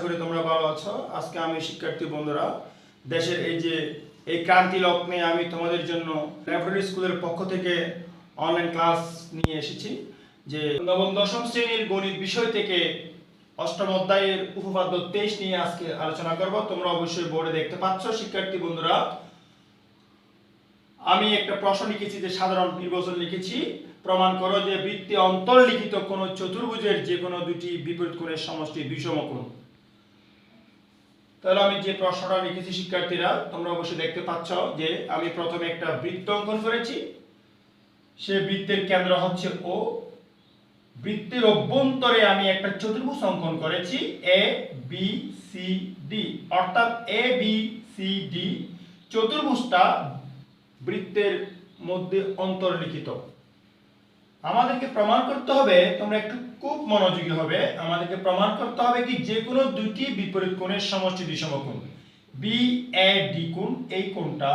করি তোমরা ভালো আছো। আজকে আমি শিক্ষার্থী বন্ধুরা দেশের এই ক্রান্তি লগ্নে আমি তোমাদের জন্য ল্যাবরেটরি স্কুলের পক্ষ থেকে অনলাইন ক্লাস নিয়ে এসেছি। যে নবম দশম শ্রেণীর গণিত বিষয় থেকে অষ্টম অধ্যায়ের উপপাদ্য 23 নিয়ে আজকে আলোচনা করব। তোমরা অবশ্যই বোর্ডে দেখতে পাচ্ছ শিক্ষার্থী বন্ধুরা, আমি একটা প্রশ্ন লিখেছি যে সাধারণ নির্বাচন লিখেছি, প্রমাণ করো যে বৃত্তে অন্তর্লিখিত কোন চতুর্ভুজের যে কোনো দুটি বিপরীত কোণের সমষ্টি বিষম কোণ। তাহলে আমি যে প্রশ্নটা লিখেছি শিক্ষার্থীরা তোমরা অবশ্যই দেখতে পাচ্ছ যে আমি প্রথমে একটা বৃত্ত অঙ্কন করেছি। সে বৃত্তের কেন্দ্র হচ্ছে ও। বৃত্তের অভ্যন্তরে আমি একটা চতুর্ভুজ অঙ্কন করেছি এ বি সি ডি, অর্থাৎ এ বি সি ডি চতুর্ভুজটা বৃত্তের মধ্যে অন্তর্লিখিত। আমাদেরকে প্রমাণ করতে হবে, তোমরা একটু খুব মনোযোগী হবে, আমাদেরকে প্রমাণ করতে হবে কি যে কোনো দুটি বিপরীত কোণের সমষ্টি বিষম কোণ। বি এ ডি কোণ এই কোণটা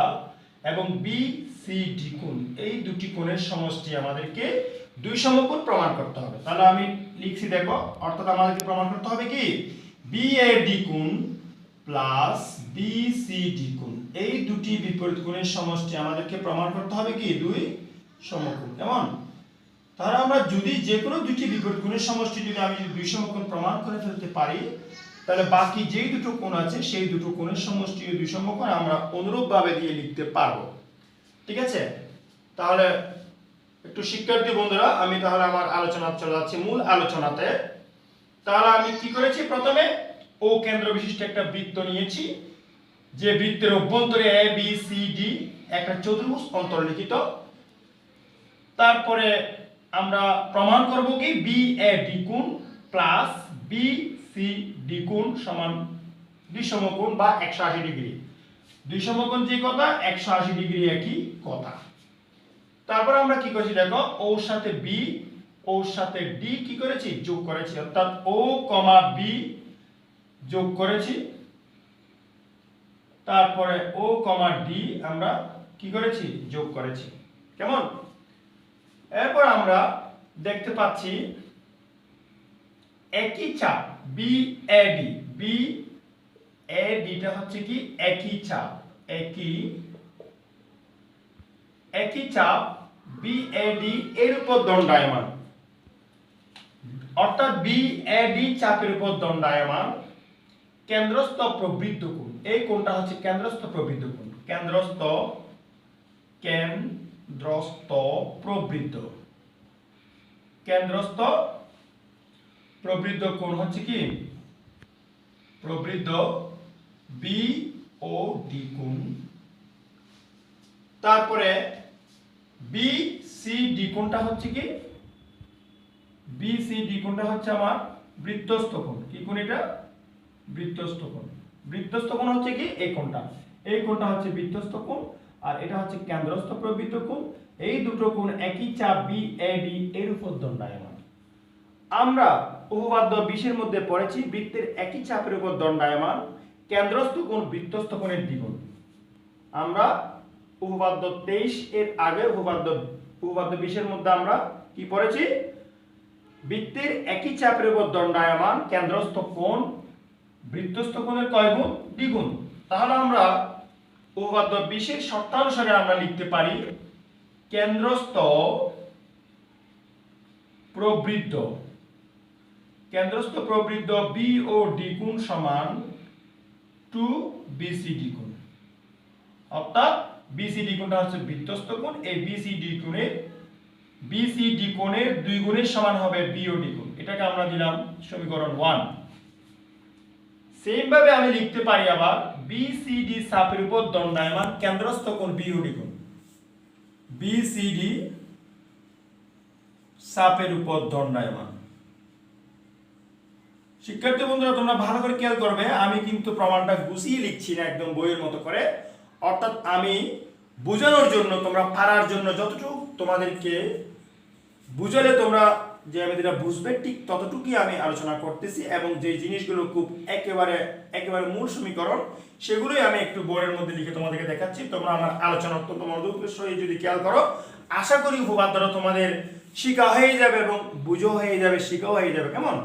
এবং বি সি ডি কোণ এই দুটি কোণের সমষ্টি আমাদেরকে দুই সমকোণ প্রমাণ করতে হবে। তাহলে আমি লিখছি দেখো, অর্থাৎ আমাদেরকে প্রমাণ করতে হবে কি বি এ ডি কোণ প্লাস বি সি ডি কোণ এই দুটি বিপরীত কোণের সমষ্টি আমাদেরকে প্রমাণ করতে হবে কি দুই সমকোণ। কেমন? তাহলে আমরা যদি যে কোনো দুটি বিপরীত কোণের সমষ্টি যদি আমি দুই সমকোণ প্রমাণ করে ফেলতে পারি, তাহলে বাকি যেই দুটো কোণ আছে সেই দুটো কোণের সমষ্টি দুই সমকোণ আমরা অনুরূপভাবে দিয়ে লিখতে পারবো। ঠিক আছে? তাহলে একটু শিক্ষার্থী বন্ধুরা আমি তাহলে আমার আলোচনা চলে যাচ্ছি মূল আলোচনাতে। তাহলে আমি কি করেছি, প্রথমে ও কেন্দ্র বিশিষ্ট একটা বৃত্ত নিয়েছি, যে বৃত্তের অভ্যন্তরে এ বি সি ডি একটা চতুর্ভুজ অন্তর্লিখিত। তারপরে আমরা প্রমাণ করব কি বি এ ডি কোণ প্লাস বি সি ডি কোণ সমান দুই সমকোণ বা 180 ডিগ্রি। দুই সমকোণ যে কথা 180 ডিগ্রি একই কথা। তারপর আমরা কি করেছি দেখো, ওর সাথে বি ওর সাথে ডি কি করেছি যোগ করেছি, অর্থাৎ ও কমা বি যোগ করেছি। তারপরে ও কমা ডি আমরা কি করেছি যোগ করেছি। কেমন? এরপর আমরা দেখতে পাচ্ছি একই চাপ B A D, B A ডিটা হচ্ছে কি একই চাপ, একই চাপ বি এ ডি এর উপর দণ্ডায়মান, অর্থাৎ বি এ ডি চাপের উপর দণ্ডায়মান কেন্দ্রস্থ প্রবৃদ্ধ কোণ। এই কোণটা হচ্ছে কেন্দ্রস্থ প্রবৃদ্ধ কোণ। কেন্দ্রস্থ প্রবৃদ্ধ কোণ হচ্ছে কি প্রবৃদ্ধ বি ও ডি কোণ। তারপরে বি সি ডি কোণটা হচ্ছে কি বি সি ডি কোণটা হচ্ছে আমার বৃত্তস্থ কোণ। কি কোণ এটা? বৃত্তস্থ কোণ। বৃত্তস্থ কোণ হচ্ছে কি এই কোণটা, এই কোণটা হচ্ছে বৃত্তস্থ কোণ আর এটা হচ্ছে কেন্দ্রস্থ প্রবৃদ্ধ কোণ। এই দুটো কোণ একই চাপ বি এ ডি এর উপর দণ্ডায়মান। আমরা উপপাদ্য 20 এর মধ্যে পড়েছি বৃত্তের একই চাপের উপর দণ্ডায়মান কেন্দ্রস্থ কোণ বৃত্তস্থ কোণের দ্বিগুণ। আমরা উপপাদ্য 23 এর আগে উপপাদ্য 20 এর মধ্যে আমরা কি পড়েছি, বৃত্তের একই চাপের উপর দণ্ডায়মান কেন্দ্রস্থ কোণ বৃত্তস্থ কোণের কয় গুণ? দ্বিগুণ। তাহলে আমরা উপপাদ্য 20 এর শর্তানুসারে আমরা লিখতে পারি কেন্দ্রস্থ প্রবৃদ্ধ বি ও ডি কোণ সমান 2BCD কোণ। অর্থাৎ BCD কোণটা হচ্ছে বৃত্তস্থ কোণ, এই BCD কোণের দুই গুণের সমান হবে BOD কোণ। এটাকে আমরা দিলাম সমীকরণ 1। সেম ভাবে আমি লিখতে পারি আবার BCD চাপের উপর দণ্ডায়মান কেন্দ্রস্থ কোণ BOD কোণ। BCD চাপের উপর দণ্ডায়মান। শিক্ষার্থী বন্ধুরা তোমরা ভালো করে খেয়াল করবে, আমি কিন্তু প্রমাণটা গুছিয়ে লিখছি না একদম বইয়ের মতো করে। অর্থাৎ আমি বোঝানোর জন্য, তোমরা পারার জন্য যতটুকু তোমাদেরকে বুঝালে তোমরা যে আমি যেটা বুঝবে ঠিক ততটুকুই আমি আলোচনা করতেছি, এবং যে জিনিসগুলো খুব একেবারে মূল সমীকরণ সেগুলোই আমি একটু বোর্ডের মধ্যে লিখে তোমাদেরকে দেখাচ্ছি। তোমরা আমার আলোচনা অত্যন্ত মনোযোগের সহিত যদি খেয়াল করো, আশা করি উপপাদ্যটা তোমাদের শিখা হয়ে যাবে এবং বুঝো হয়ে যাবে, শিখাও হয়ে যাবে। কেমন?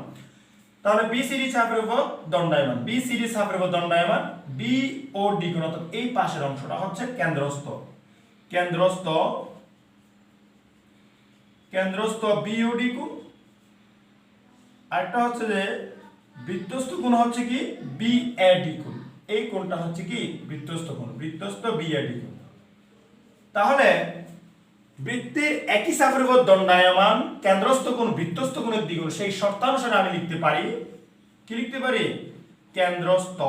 তাহলে বিসিডি চাপের উপর দণ্ডায়মান, বিসিডি চাপের উপর দণ্ডায়মান, বি ও ডি কোণ অর্থাৎ এই পাশের অংশটা হচ্ছে কেন্দ্রস্থ, কেন্দ্রস্থ কেন্দ্রস্থ বি ও ডি কোণ। আরেকটা হচ্ছে যে বৃত্তস্থ কোণ হচ্ছে কি বি এ ডি কোণ, এই কোণটা হচ্ছে কি বৃত্তস্থ কোণ, বৃত্তস্থ বি এ ডি কোণ। তাহলে বৃত্তের একই চাপের উপর দণ্ডায়মান কেন্দ্রস্থ কোণ বৃত্তস্থ কোণের দ্বিগুণ, সেই শর্তানুসারে আমি লিখতে পারি, কি লিখতে পারি, কেন্দ্রস্থ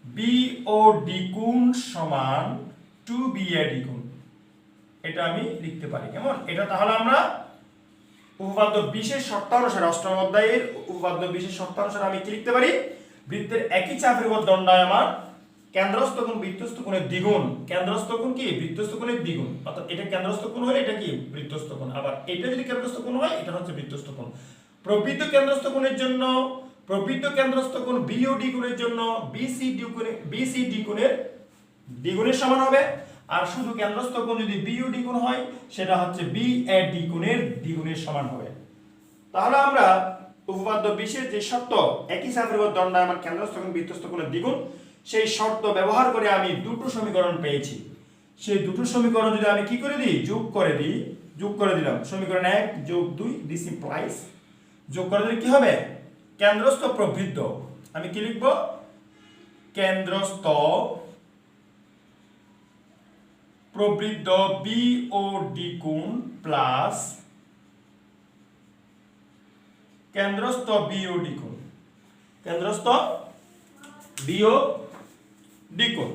বি ও ডি কোণ সমান 2 বি এ ডি কোণ, এটা আমি লিখতে পারি। কেমন? এটা তাহলে আমরা উপপাদ্য 20 এর শর্তানুসারে, অষ্টম অধ্যায়ের উপপাদ্য 20 এর শর্তানুসারে আমি কি লিখতে পারি, বৃত্তের একই চাপের উপর দণ্ডায়মান কেন্দ্রস্থ কোণ বৃত্তস্থ কোণের দ্বিগুণ, কেন্দ্রস্থ কোণ কি বৃত্তস্থ কোণের দ্বিগুণ, অর্থাৎ এটা কেন্দ্রস্থ কোণ হলে এটা কি বৃত্তস্থ কোণ, আবার এটা যদি কেন্দ্রস্থ কোণ হয় এটা হচ্ছে বৃত্তস্থ কোণ। প্রবৃত্ত কেন্দ্রস্থ কোণের জন্য, প্রবৃত্ত কেন্দ্রস্থ কোণ বি ও ডি কোণের জন্য বিসিডি কোণের দ্বিগুণের সমান হবে, আর শুধু কেন্দ্রস্থ কোণ যদি বি ও ডি কোণ হয় সেটা হচ্ছে বি এ ডি কোণের দ্বিগুণের সমান হবে। তাহলে আমরা উপপাদ্য 20 এর যে শর্ত একই চাপের উপর দণ্ডায়মান কেন্দ্রস্থ কোণ বৃত্তস্থ কোণের দ্বিগুণ, সেই শর্ত ব্যবহার করে আমি দুটো সমীকরণ পেয়েছি। সেই দুটো সমীকরণ যদি আমি কি করে দিই, যোগ করে দিলাম, সমীকরণ 1 যোগ 2 দিস ইমপ্লাইজ, যোগ করে দিলে কি হবে, কেন্দ্রস্থ প্রবৃদ্ধ, আমি কি লিখব, কেন্দ্রস্থ প্রবৃদ্ধ বি ও ডি কোণ প্লাস কেন্দ্রস্থ বি ও ডি কোণ, কেন্দ্রস্থ বি ও ডি কোণ।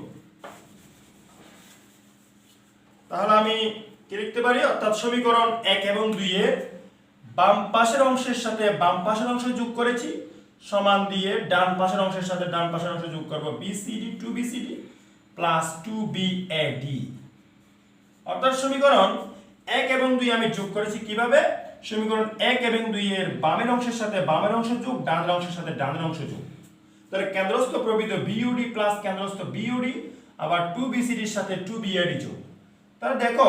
তাহলে আমি কি লিখতে পারি, অর্থাৎ সমীকরণ 1 এবং 2 এর বাম পাশের অংশের সাথে বাম পাশের অংশ যোগ করেছি, সমান দিয়ে ডান পাশের অংশের সাথে ডান পাশের অংশ যোগ করব, বিসিডি 2BCD প্লাস 2BAD। অর্থাৎ সমীকরণ 1 এবং 2 আমি যোগ করেছি কিভাবে, সমীকরণ 1 এবং 2 এর বামের অংশের সাথে বামের অংশ যোগ, ডানের অংশের সাথে ডানের অংশ যোগ। তাহলে কেন্দ্রস্থ প্রবৃদ্ধ বিইউডি প্লাস কেন্দ্রস্থ বিইউডি, আবার 2BCD এর সাথে 2BAD যোগ। তাহলে দেখো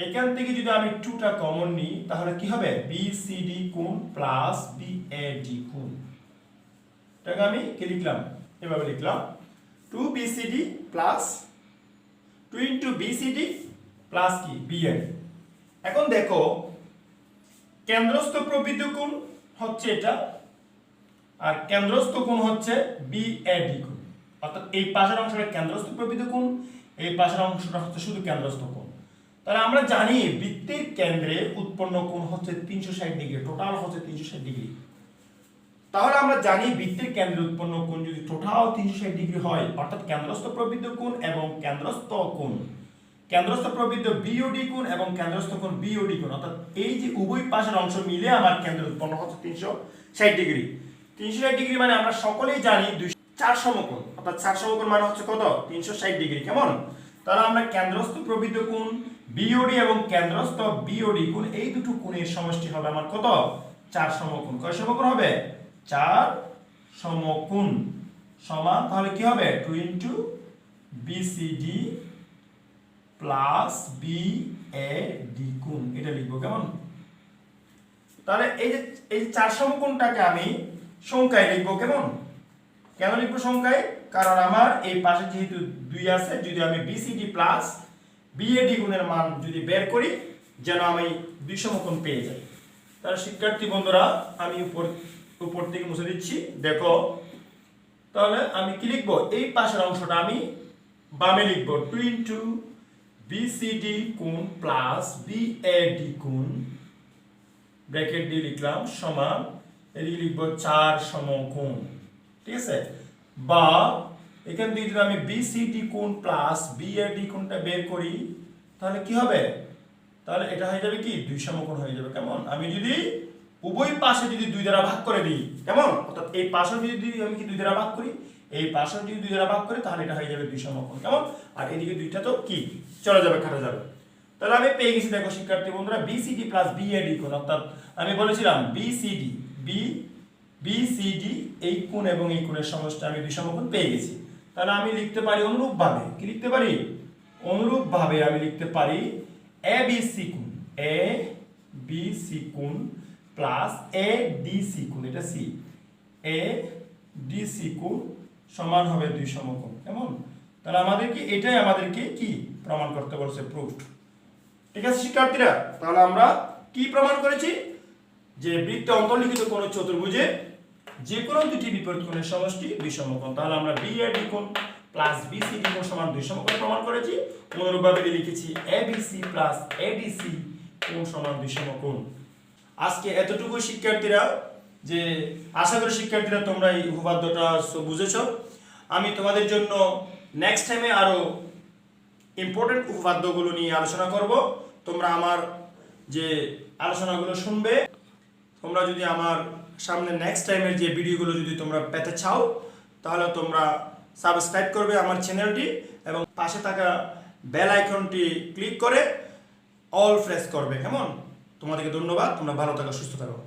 এখান থেকে যদি আমি 2টা কমন নিই তাহলে কি হবে, BCD কোণ প্লাস BAD কোণ। এটাকে আমি কি লিখলাম, এভাবে লিখলাম 2BCD plus 2 into BCD plus কি BAD। এখন দেখো কেন্দ্রস্থ প্রবৃদ্ধ কোণ হচ্ছে এটা, আর কেন্দ্রস্থ কোণ হচ্ছে BAD কোণ, অর্থাৎ এই পাশের অংশটা কেন্দ্রস্থ প্রবৃদ্ধ কোণ, এই পাশের অংশটা হচ্ছে শুধু কেন্দ্রস্থ কোণ। তাহলে আমরা জানি বৃত্তের কেন্দ্রে উৎপন্ন কোণ হচ্ছে 360 ডিগ্রি, টোটাল হচ্ছে 360 ডিগ্রি। তাহলে আমরা জানি বৃত্তের কেন্দ্রে উৎপন্ন কোণ যদি টোটাল 360 ডিগ্রি হয়, অর্থাৎ কেন্দ্রস্থ প্রবৃদ্ধ কোণ এবং কেন্দ্রস্থ কোণ, কেন্দ্রস্থ প্রবৃদ্ধ বিওডি কোণ এবং কেন্দ্রস্থ কোণ বিওডি কোণ, অর্থাৎ এই যে উভয় পাশের অংশ মিলে আমার কেন্দ্র উৎপন্ন হচ্ছে 360 ডিগ্রি। 360 ডিগ্রি মানে আমরা সকলেই জানি 4 সমকোণ, অর্থাৎ 4 সমকোণ মানে হচ্ছে কত, 360 ডিগ্রি। কেমন? তাহলে আমরা কেন্দ্রস্থ প্রবৃদ্ধ কোণ বিওডি এবং কেন্দ্রস্থ বিওডি কোণ, এই দুটো কোণের সমষ্টি হবে আমার কত, 4 সমকোণ। কয় সমকোণ হবে, 4 সমকোণ সমান, তাহলে কি হবে 2 ইনটু BCD প্লাস BAD কোণ, এটা লিখবো। কেমন? তাহলে এই যে 4 সমকোণটাকে আমি সংখ্যায় লিখবো। কেমন? কেন লিখবো সংখ্যায়, কারণ আমার এই পাশে যেহেতু 2 আছে, যদি আমি BCD প্লাস BAD কোণের মান যদি বের করি যেন আমি 2 সমকোণ পেয়ে যাই। তাহলে শিক্ষার্থী বন্ধুরা আমি উপর থেকে মুছে দিচ্ছি, দেখো তাহলে আমি কি লিখবো, এই পাশের অংশটা আমি বামে লিখবো 2 ইনটু BCD কোণ প্লাস BAD কোণ, ব্র্যাকেট দিয়ে লিখলাম, সমান এদিকে লিখবো 4 সমকোণ। ঠিক আছে, বা এখান থেকে যদি আমি BCD কোণ প্লাস BAD কোণটা বের করি তাহলে কি হবে, তাহলে এটা হয়ে যাবে কি 2 সমকোণ হয়ে যাবে। কেমন? আমি যদি উভয় পাশে যদি 2 দ্বারা ভাগ করে দিই, কেমন, অর্থাৎ এই পাশে যদি আমি কি 2 দ্বারা ভাগ করি, এই পাশে যদি 2 দ্বারা ভাগ করি তাহলে এটা হয়ে যাবে 2 সমকোণ। কেমন? আর এদিকে 2টা তো কি চলে যাবে, কাটা যাবে। তাহলে আমি পেয়ে গেছি, দেখো শিক্ষার্থী বন্ধুরা, BCD প্লাস BAD কোণ, অর্থাৎ আমি বলেছিলাম BCD এই কোণ এবং এই কোণের সমষ্টি আমি 2 সমকোণ পেয়ে গেছি। তাহলে আমি লিখতে পারি অনুরূপভাবে, কি লিখতে পারি, অনুরূপভাবে আমি লিখতে পারি ABC কোণ, ABC কোণ প্লাস ADC কোণ, এটা C, এ ডিসি কোণ সমান হবে 2 সমকোণ। কেমন? তাহলে আমাদেরকে এটাই আমাদেরকে কি প্রমাণ করতে বলছে, প্রুফড। ঠিক আছে শিক্ষার্থীরা, তাহলে আমরা কি প্রমাণ করেছি? যে বৃত্তে অন্তর্লিখিত কোন চতুর্ভুজে যে কোনো দুটি বিপরীত কোণের সমষ্টি 2 সমকোণ। তাহলে আমরা বিএডি কোণ প্লাস বিসিডি কোণ সমান 2 সমকোণ প্রমাণ করেছি। অনুরূপভাবে লিখেছি এবিসি প্লাস এডিসি কোণ সমান 2 সমকোণ। আজকে এতটুকু শিক্ষার্থীরা, যে আশা করি শিক্ষার্থীরা তোমরা এই উপপাদ্যটা বুঝেছো। আমি তোমাদের জন্য নেক্সট টাইমে আরো ইম্পর্টেন্ট উপপাদ্যগুলো নিয়ে আলোচনা করব। তোমরা আমার যে আলোচনাগুলো শুনবে, তোমরা যদি আমার সামনে নেক্সট টাইমের যে ভিডিওগুলো যদি তোমরা পেতে চাও, তাহলে তোমরা সাবস্ক্রাইব করবে আমার চ্যানেলটি এবং পাশে থাকা বেল আইকনটি ক্লিক করে অল প্রেস করবে। কেমন? তোমাদেরকে ধন্যবাদ। তোমরা ভালো থাকো, সুস্থ থাকো।